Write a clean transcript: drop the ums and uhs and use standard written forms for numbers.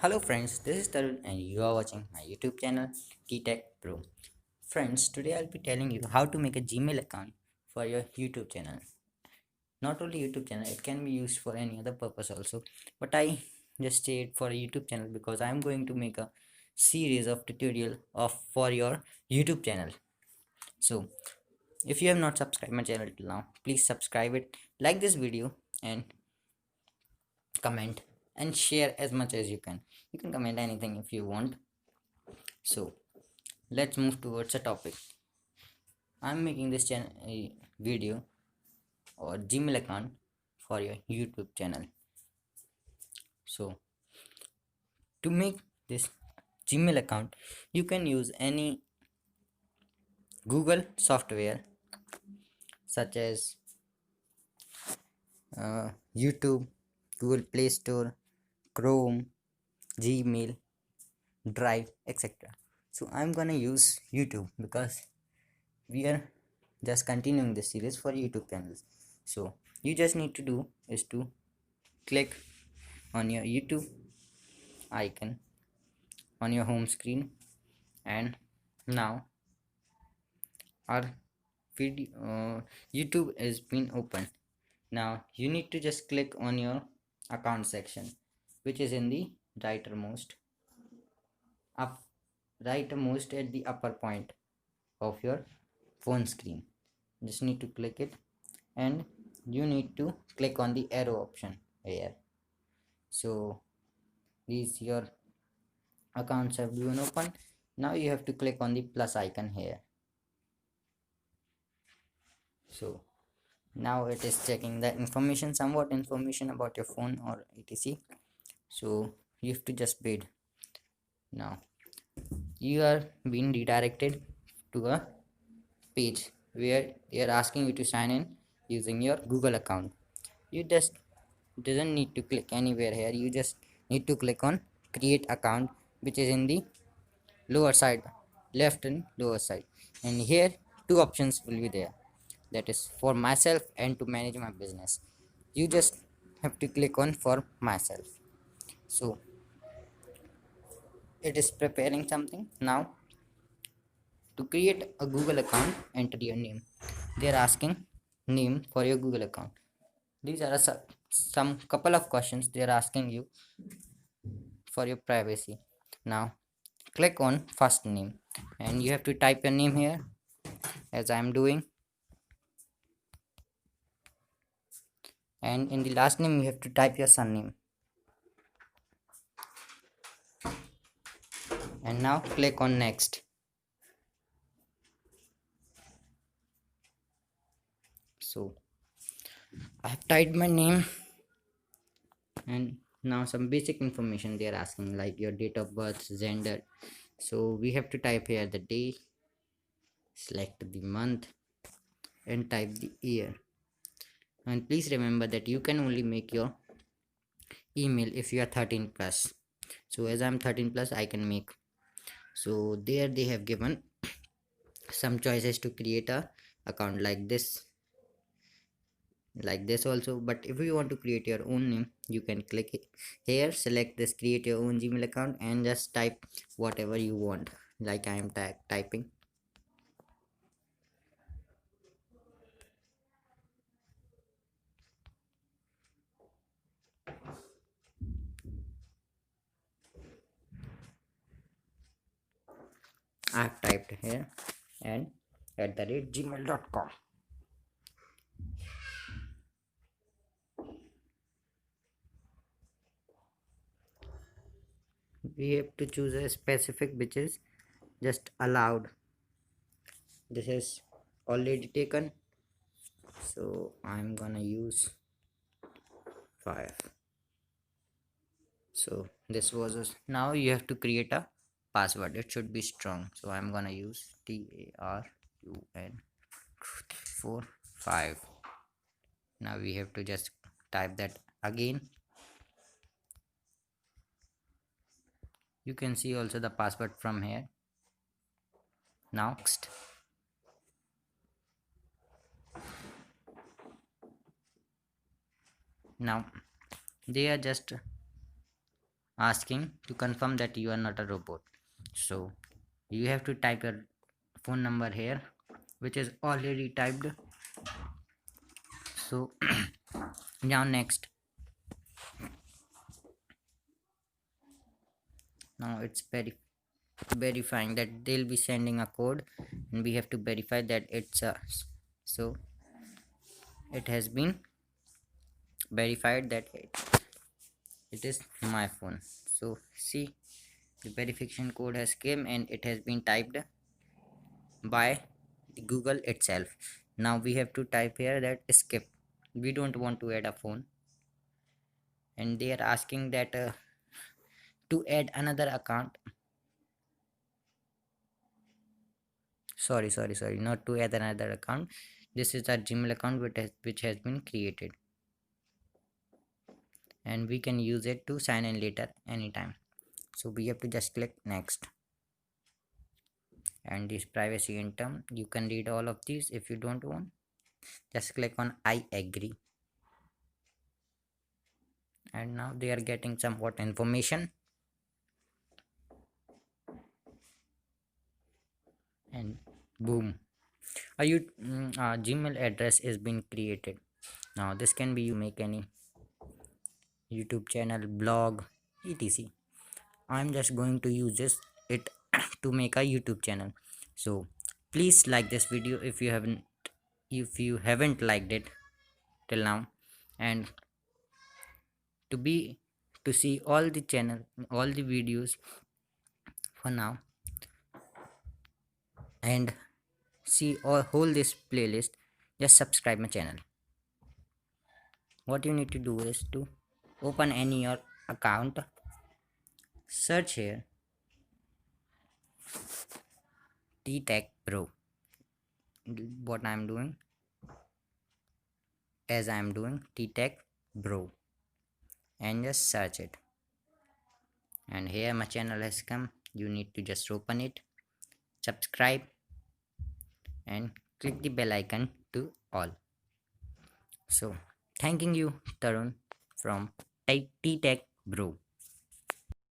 Hello friends, this is Tarun and you are watching my YouTube channel TTech Bro. Friends, today I'll be telling you how to make a Gmail account for your YouTube channel. Not only YouTube channel, it can be used for any other purpose also. But I just say it for a YouTube channel because I'm going to make a series of tutorial of for your YouTube channel. So if you have not subscribed my channel till now, please subscribe it, like this video and comment and share as much as you can. You can comment anything if you want. So let's move towards a topic. I'm making this channel video or Gmail account for your YouTube channel. So to make this Gmail account, you can use any Google software such as YouTube, Google Play Store, Chrome, Gmail, Drive, etc. So I'm gonna use YouTube because we are just continuing this series for YouTube channels. So you just need to do is to click on your YouTube icon on your home screen, and now our video YouTube is been open. Now you need to just click on your account section, which is in the up rightmost at the upper point of your phone screen. Just need to click it, and you need to click on the arrow option here. So these your accounts have been open. Now you have to click on the plus icon here. So now it is checking the information, somewhat information about your phone or etc. So you have to just wait. Now you are being redirected to a page where they are asking you to sign in using your Google account. You just doesn't need to click anywhere here. You just need to click on create account, which is in the lower side, left and lower side, and here two options will be there, that is for myself and to manage my business. You just have to click on for myself. So it is preparing something now. To create a Google account, enter your name. They are asking name for your Google account. These are some couple of questions they are asking you for your privacy. Now click on first name, and you have to type your name here as I am doing, and in the last name you have to type your surname. And now click on next. So I have typed my name, and now some basic information they are asking, like your date of birth, gender. So we have to type here the day, select the month, and type the year. And please remember that you can only make your email if you are 13 plus. So as I'm 13 plus, I can make. So there they have given some choices to create a account like this also. But if you want to create your own name, you can click it here, select this create your own Gmail account, and just type whatever you want, like I am typing. I have typed here, and @gmail.com. We have to choose a specific which is just allowed. This is already taken, so I'm gonna use 5. So this was now you have to create a password. It should be strong, so I'm gonna use TARUN45. Now we have to just type that again. You can see also the password from here. Now next. Now they are just asking to confirm that you are not a robot. So you have to type your phone number here, which is already typed. So now next, now it's verifying that they'll be sending a code, and we have to verify that it's us. So it has been verified that it is my phone. So see, the verification code has came and it has been typed by the Google itself. Now we have to type here that skip. We don't want to add a phone, and they are asking that to add another account. Sorry, not to add another account. This is our Gmail account which has been created, and we can use it to sign in later anytime. So we have to just click next. And this privacy in term, you can read all of these. If you don't want, just click on I agree. And now they are getting somewhat information, and boom, a Gmail address is being created. Now this can be you make any YouTube channel, blog, etc. I'm just going to use this it to make a YouTube channel. So please like this video if you haven't liked it till now, and to be to see all the channel, all the videos for now, and see or whole this playlist, just subscribe my channel. What you need to do is to open any your account, search here TTech Bro. What I'm doing, as I'm doing TTech Bro, and just search it. And here my channel has come. You need to just open it, subscribe, and click the bell icon to all. So thanking you, Tarun from TTech Bro.